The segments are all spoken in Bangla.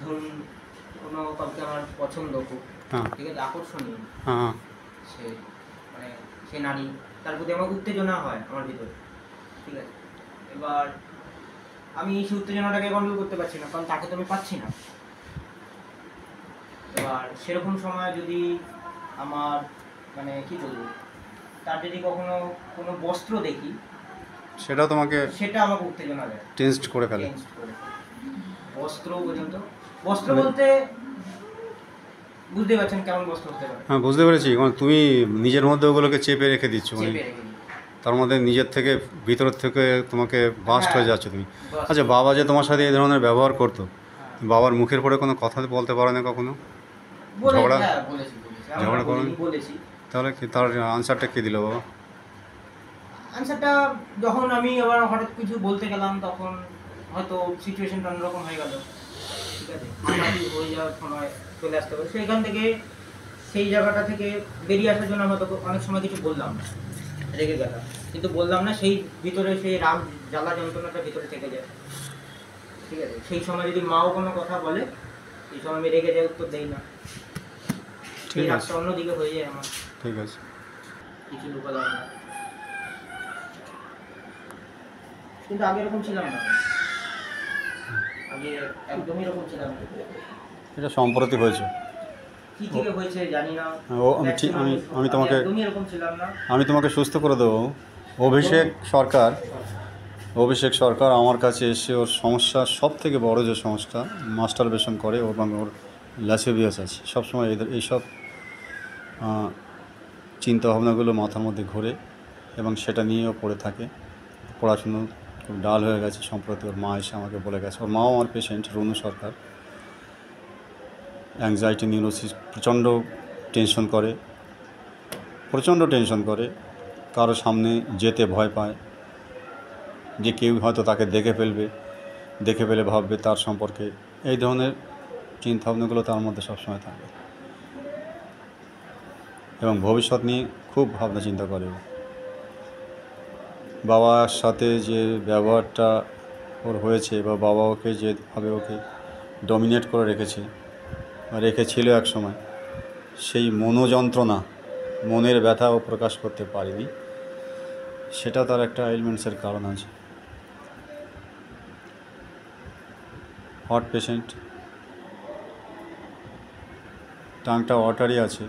ধরুন কোনো কাউকে আমার পছন্দ খুব, ঠিক আছে, আকর্ষণীয়, সে মানে সে নারী, তার প্রতি আমার উত্তেজনা হয় আমার ভিতরে, ঠিক আছে। এবার আমি সেই উত্তেজনাটাকে কন্ট্রোল করতে পারছি না, কারণ তাকে তো আমি পাচ্ছি না। এবার সেরকম সময় যদি আমার মানে কি বলবো, তার যদি কখনো কোনো বস্ত্র দেখি, সেটা আমাকে উত্তেজনা দেয়, টেন্সড করে ফেলে। বস্ত্র পর্যন্ত, বস্ত্র বলতে বুঝতে পারছেন কেমন বস্ত্র হতে পারে? হ্যাঁ, বুঝতে পেরেছি। কারণ তুমি নিজের মধ্যে ওগুলোকে চেপে রেখে দিচ্ছ, মানে তার মধ্যে নিজের থেকে ভিতর থেকে তোমাকে বাস্ট হয়ে যাচ্ছে তুমি। আচ্ছা, বাবা যে তোমার সাথে এই ধরনের ব্যবহার করতো, বাবার মুখের পরে কোনো কথা বলতে পারো না কখনো? ঝগড়া করো? তাহলে কি তার আনসারটা কে দিল বাবা? আনসারটা যখন আমি আবার হঠাৎ কিছু বলতে গেলাম, তখন হয়তো সিচুয়েশনটা অন্যরকম হয়ে গেল, ঠিক আছে, হয়ে যাওয়ার সময় চলে আসতে পারে। সেইখান থেকে, সেই জায়গাটা থেকে বেরিয়ে আসার জন্য হয়তো অনেক সময় কিছু বললাম না, রেগে গেলাম, কিন্তু বললাম না, সেই ভিতরে সেই রাগ জ্বালা যন্ত্রণাটা ভিতরে থেকে যায়, ঠিক আছে। সেই সময় যদি মাও কোনো কথা বলে, সেই সময় আমি রেগে যাই, উত্তর দেই না, সেই রাগটা অন্যদিকে হয়ে যায় আমার। ঠিক আছে, কিছু লুকা যায় না, কিন্তু আগে এরকম ছিলাম না, আগে একদমই এরকম ছিলাম না। এটা সম্প্রতি হয়েছে, কি থেকে হয়েছে জানি না। আমি তোমাকে সুস্থ করে দেবো। অভিষেক সরকার আমার কাছে এসে ওর সমস্যা, সব থেকে বড় যে সমস্যা, মাস্টারবেশন করে এবং ওর ল্যাসেভিয়াস আছে, সবসময় এইসব চিন্তাভাবনাগুলো মাথার মধ্যে ঘোরে এবং সেটা নিয়েও পড়ে থাকে। পড়াশুনো খুব ডাল হয়ে গেছে। সম্প্রতি ওর মা এসে আমাকে বলে গেছে, ওর মাও আমার পেশেন্ট, রুনু সরকার, অ্যাংজাইটি নিউরোসিস, প্রচণ্ড টেনশন করে, কারো সামনে যেতে ভয় পায়, যে কেউ হয়তো তাকে দেখে ফেলে ভাববে তার সম্পর্কে, এই ধরনের চিন্তাভাবনাগুলো তার মধ্যে সবসময় থাকে এবং ভবিষ্যৎ নিয়ে খুব ভাবনা চিন্তা করে। বাবার সাথে যে ব্যবহারটা ওর হয়েছে, বা বাবা ওকে যেভাবে ওকে ডমিনেট করে রেখেছিল এক সময়, সেই মনোযন্ত্রণা, মনের ব্যথা ও প্রকাশ করতে পারেনি, সেটা তার একটা এলিমেন্টসের কারণ আছে। হট পেশেন্ট, টাংটা ওয়াটারি আছে,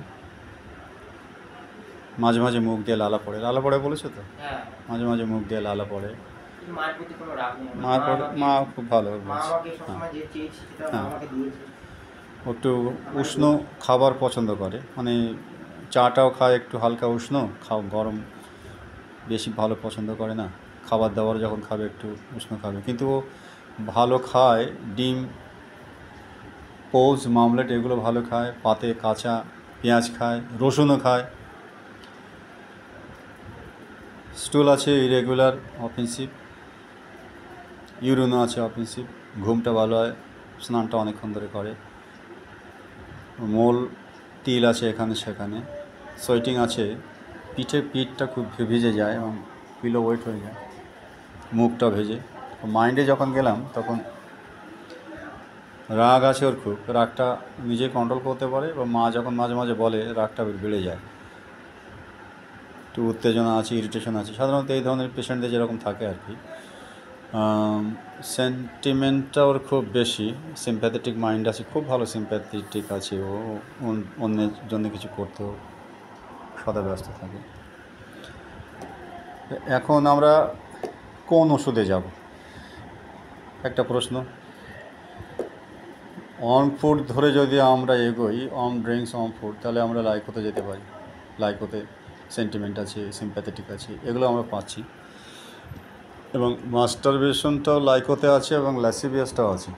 মাঝে মাঝে মুখ দিয়ে লালা পড়ে বলেছে তো, মাঝে মাঝে মুখ দিয়ে লালা পড়ে। মা খুব ভালো, হ্যাঁ, একটু উষ্ণ খাবার পছন্দ করে, মানে চাটাও খায় একটু হালকা উষ্ণ, গরম বেশি ভালো পছন্দ করে না। খাবার দাবার যখন খাবে একটু উষ্ণ খাবে, কিন্তু ও ভালো খায়, ডিম, পোজ, মামলেট এগুলো ভালো খায়, পাতে কাঁচা পেঁয়াজ খায়, রসুনও খায়। স্টুল আছে ইরেগুলার, অফেন্সিভ, ইউরিনও আছে অফেন্সিভ, ঘুমটা ভালো হয়, স্নানটা অনেকক্ষণ ধরে করে, তিল আছে এখানে সেখানে, সোয়েটিং আছে, পিঠটা খুব ভিজে যায় এবং পিলো ওয়েট হয়ে যায়, মুখটা ভেজে। মাইন্ডে যখন গেলাম তখন রাগ আছে ওর খুব, রাগটা নিজে কন্ট্রোল করতে পারে, বা মা যখন মাঝে মাঝে বলে রাগটা বেড়ে যায়, একটু উত্তেজনা আছে, ইরিটেশন আছে, সাধারণত এই ধরনের পেশেন্টদের যেরকম থাকে আর কি। সেন্টিমেন্টটা ওর খুব বেশি, সিম্প্যাথেটিক মাইন্ড আছে, খুব ভালো সিম্প্যাথেটিক আছে, ও অন্যের জন্য কিছু করতেও সদা ব্যস্ত থাকে। এখন আমরা কোন ওষুধে যাব, একটা প্রশ্ন। অন ফুড ধরে যদি আমরা এগোই, অন ড্রিঙ্কস অন ফুড, তাহলে আমরা লাইকোতে যেতে পারি। লাইকোতে সেন্টিমেন্ট আছে, সিম্প্যাথেটিক আছে, এগুলো আমরা পাচ্ছি, এবং মাস্টারবেশনটাও লাইকোতে আছে এবং ল্যাসিভিয়াসটাও আছে,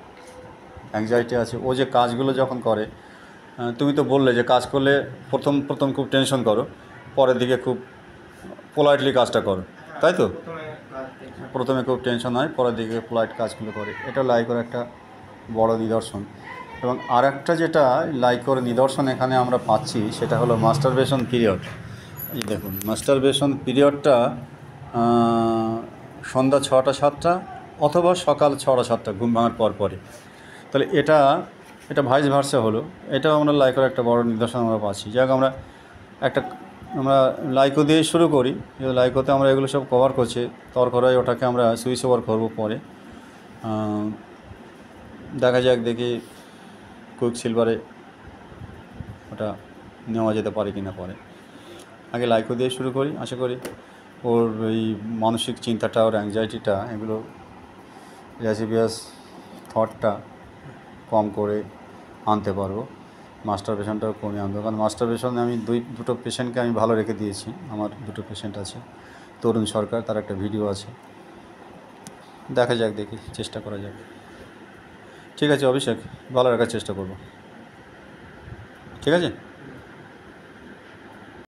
অ্যাংজাইটি আছে। ও যে কাজগুলো যখন করে, তুমি তো বললে যে কাজ করলে প্রথম খুব টেনশন করো, পরের দিকে খুব পোলাইটলি কাজটা করো, তাই তো? প্রথমে খুব টেনশন হয়, পরের দিকে পোলাইট কাজগুলো করে, এটা লাইকোর একটা বড় নিদর্শন। এবং আর একটা যেটা লাইকোর নিদর্শন এখানে আমরা পাচ্ছি, সেটা হলো মাস্টারবেশন পিরিয়ড। এই দেখুন, মাস্টারবেশন পিরিয়ডটা সন্ধ্যা 6টা 7টা অথবা সকাল 6টা 7টা ঘুম ভাঙার পরে। তাহলে এটা এটা ভাইস ভার্সা হলো, এটাও আমরা লাইকোর একটা বড় নিদর্শন আমরা পাচ্ছি। যাক আমরা লাইকো দিয়ে শুরু করি, লাইকোতে আমরা এগুলো সব কভার করছি, তারপরে ওটাকে আমরা সুইচ ওভার করবো পরে। দেখা যাক, দেখি কুইক সিলভারে ওটা নেওয়া যেতে পারে কি না পরে। আগে লাইকো দিয়ে শুরু করি, আশা করি ওর এই মানসিক চিন্তাটা, ওর অ্যাংজাইটিটা, এগুলো ল্যাসিভিয়াস থটটা কম করে আনতে পারবো, মাস্টারবেশনটাও কমে আনতে। কারণ মাস্টারবেশনে আমি দুটো পেশেন্টকে আমি ভালো রেখে দিয়েছি। আমার দুটো পেশেন্ট আছে, তরুণ সরকার, তার একটা ভিডিও আছে। দেখা যাক, দেখি, চেষ্টা করা যাক। ঠিক আছে অভিষেক, ভালো রাখার চেষ্টা করব। ঠিক আছে।